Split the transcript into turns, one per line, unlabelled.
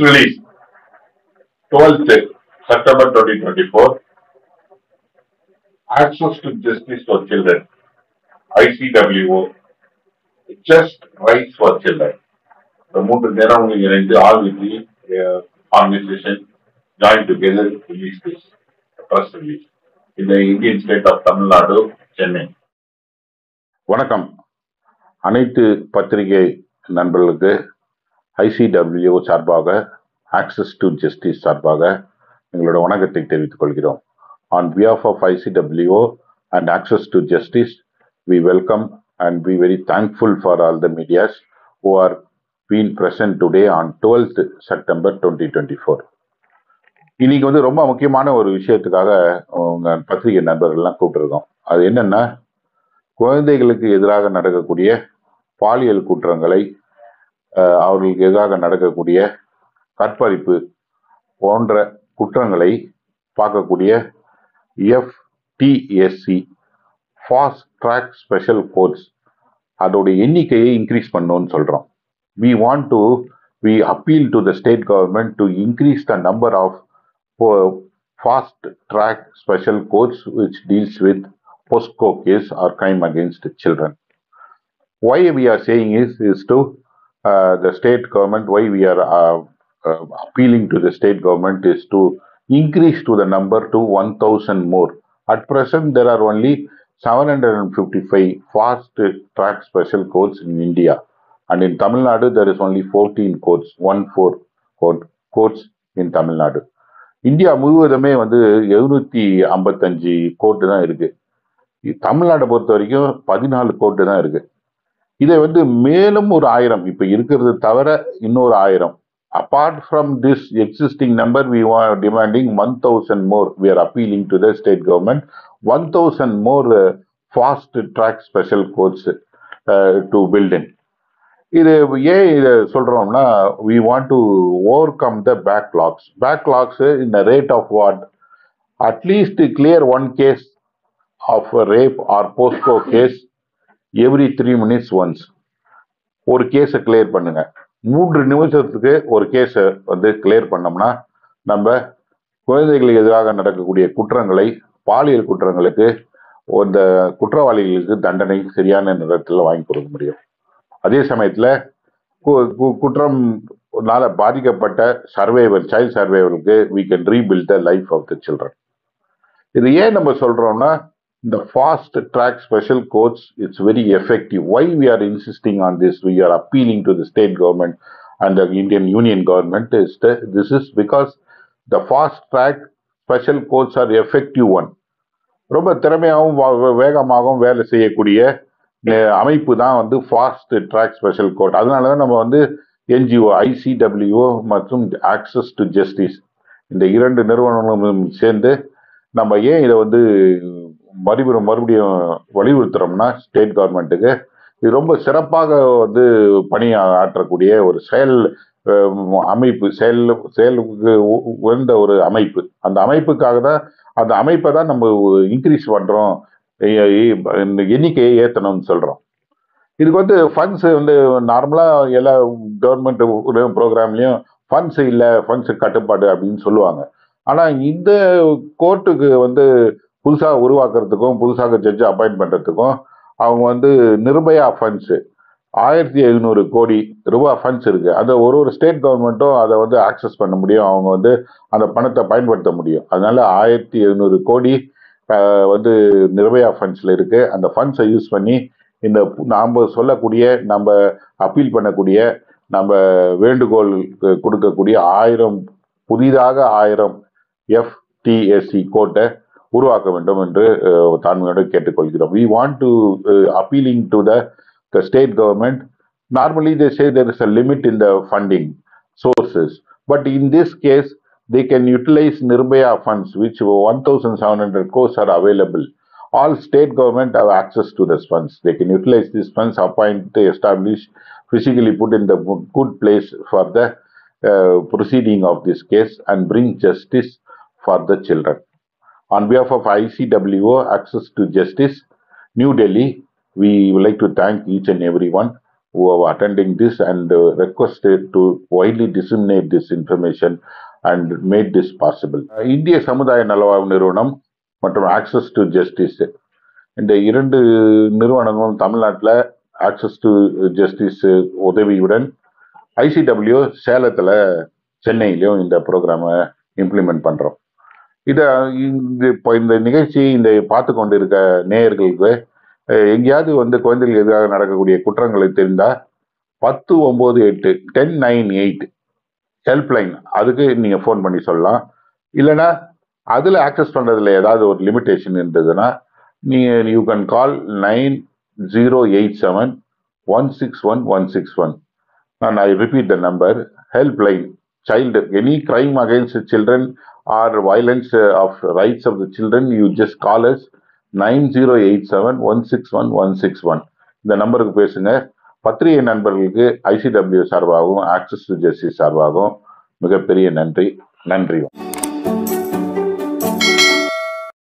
release, 12th September 2024, Access to Justice for Children, ICWO, Just Rights for Children. The மூன்று நிறுவனங்கள் இணைந்து all with the organization joined together to release this press release in the Indian state of Tamil Nadu, Chennai.
வணக்கம். அனைத்து பத்திரிகை நண்பர்களுக்கு ICWO சார்பாக access to justice சார்பாக எங்களோட வணக்கத்தை தெரிவித்துக் கொள்கிறோம். On behalf of ICWO and Access to Justice, we welcome and be very thankful for all the medias who are being present today on 12th September 2024. இன்னைக்கு ரொம்ப முக்கியமான ஒரு விஷயத்துக்காக உங்க பத்திரிகை நண்பர்கள்லாம் கூப்பிட்டுருக்கோம். அது என்னன்னா, குழந்தைகளுக்கு எதிராக நடக்கக்கூடிய பாலியல் குற்றங்களை, அவர்களுக்கு எதிராக நடக்கக்கூடிய கற்பழிப்பு போன்ற குற்றங்களை பார்க்கக்கூடிய FTSC fast track special courts அதோடைய எண்ணிக்கையை இன்க்ரீஸ் பண்ணணும்னு சொல்றோம். We appeal to the state government to increase the number of fast track special courts which deals with POSCO case or crime against children. Why we are saying is to the state government, why we are appealing to the state government is to increase to the number to 1,000 more. At present, there are only 755 fast track special courts in India. And in Tamil Nadu, there is only 14 courts, 14 courts in Tamil Nadu. India முழுவதுமே 755 court தான் இருக்கு. தமிழ்நாட்டை பொறுத்த வரைக்கும் 14 court தான் இருக்கு. இதை மேலும் ஒரு 1000 இப்ப இருக்கிறது தவிர இன்னொரு 1000. Apart from this existing number, we are demanding 1,000 more. We are appealing to the state government 1,000 more fast track special courts to build in. இது ஏன் இதை சொல்றோம்னா, we want to overcome the backlogs. Backlogs in the rate of what? At least clear one case of a rape or POSCO case every 3 minutes once. ஒரு கேஸை clear பண்ணுங்க. 3 நிமிஷத்துக்கு ஒரு கேஸை கிளியர் பண்ணோம்னா நம்ம குழந்தைகளுக்கு எதிராக நடக்கக்கூடிய குற்றங்களை, பாலியல் குற்றங்களுக்கு இந்த குற்றவாளிகளுக்கு தண்டனை சரியான நேரத்தில் வாங்கி கொடுக்க முடியும். அதே சமயத்துல குற்றம்னால பாதிக்கப்பட்ட child சர்வைவருக்கு we can rebuild the life of the children. இது ஏன் நம்ம சொல்றோம்னா, இந்த fast track special courts it's very effective. Why we are insisting on this? We are appealing to the state government and the Indian Union government this is because the fast track special courts are effective one. ரொம்ப திறமையாகவும் வேகமாகவும் வேலை செய்யக்கூடிய அமைப்பு தான் fast track special court. அதனாலதான் நம்ம NGO ICWO மற்றும் ஆக்சஸ் டு ஜஸ்டிஸ் இந்த 2 நிறுவனங்களும் சேர்ந்து நம்ம ஏன் இதை மறுபடியும் வலியுறுத்துறோம்னா, ஸ்டேட் கவர்மெண்ட்டுக்கு இது ரொம்ப சிறப்பாக பணி ஆற்றக்கூடிய ஒரு செயல் அமைப்பு, செயலுக்கு உயர்ந்த ஒரு அமைப்பு. அந்த அமைப்புக்காக தான், அந்த அமைப்பை தான் நம்ம இன்க்ரீஸ் பண்றோம், எண்ணிக்கையை ஏற்றணும்னு சொல்றோம். இதுக்கு ஃபண்ட்ஸ் நார்மலா எல்லா கவர்மெண்ட் ப்ரோக்ராம்லயும் ஃபண்ட்ஸ் இல்ல, ஃபண்ட்ஸ் கட்டுப்பாடு அப்படின்னு சொல்லுவாங்க. ஆனா இந்த கோர்ட்டுக்கு புதுசா உருவாக்குறதுக்கும் புதுசாக ஜட்ஜ் அப்பாயிண்ட் பண்றதுக்கும் அவங்க நிர்பயா ஃபண்ட்ஸ் 1700 கோடி ரூபாய் ஃபண்ட்ஸ் இருக்கு. அதை ஒரு ஸ்டேட் கவர்மெண்ட்டும் அதை ஆக்சஸ் பண்ண முடியும், அவங்க அந்த பணத்தை பயன்படுத்த முடியும். அதனால 1700 கோடி நிர்பயா ஃபண்ட்ஸ்ல இருக்கு. அந்த ஃபண்ட்ஸை யூஸ் பண்ணி இந்த நாம சொல்லக்கூடிய, நம்ம அப்பீல் பண்ணக்கூடிய, நம்ம வேண்டுகோள் கொடுக்கக்கூடிய புதிதாக 1000 FTSC கோர்ட்டை உருவாக்க வேண்டும் என்று தாழ்மையோடு கேட்டுக்கொள்கிறோம். We want to appealing to the state government. Normally they say there is a limit in the funding sources, but in this case they can utilize Nirbhaya funds, which 1,700 crores are available. All state government have access to these funds. They can utilize these funds, appoint, establish, physically put in the good place for the proceeding of this case and bring justice for the children. On behalf of ICWO, Access to Justice, New Delhi, we would like to thank each and everyone who are attending this and requested to widely disseminate this information and made this possible. இந்திய சமுதாய நலவாழ்வு நிறுவனம் மற்றும் access to justice, இந்த இரண்டு நிறுவனங்களும் தமிழ்நாட்டில் access to justice உதவியுடன் ICW சேலத்தில் சென்னையிலையும் இந்த ப்ரோக்ராமை இம்ப்ளிமெண்ட் பண்ணுறோம். இப்போ இந்த நிகழ்ச்சி இந்த பார்த்து கொண்டு இருக்க நேயர்களுக்கு எங்கேயாவது குழந்தைகளுக்கு எதிராக நடக்கக்கூடிய குற்றங்களை தெரிந்தால் 1098 1098 ஹெல்ப்லைன், அதுக்கு நீங்கள் ஃபோன் பண்ணி சொல்லலாம். இல்லைன்னா அதில் ஆக்சஸ் பண்ணுறதுல ஏதாவது ஒரு லிமிட்டேஷன் இருந்ததுன்னா நீங்கள் you can call 9087 161 161. And I repeat the number, helpline, child, any crime against children or violence of rights of the children, you just call us 9087 161 161. இந்த நம்பருக்கு பேசுங்க. பத்திரிகை நண்பர்களுக்கு ICW சார்பாகவும் ஆக்சஸ் டு ஜஸ்டிஸ் சார்பாகவும் மிகப்பெரிய நன்றி.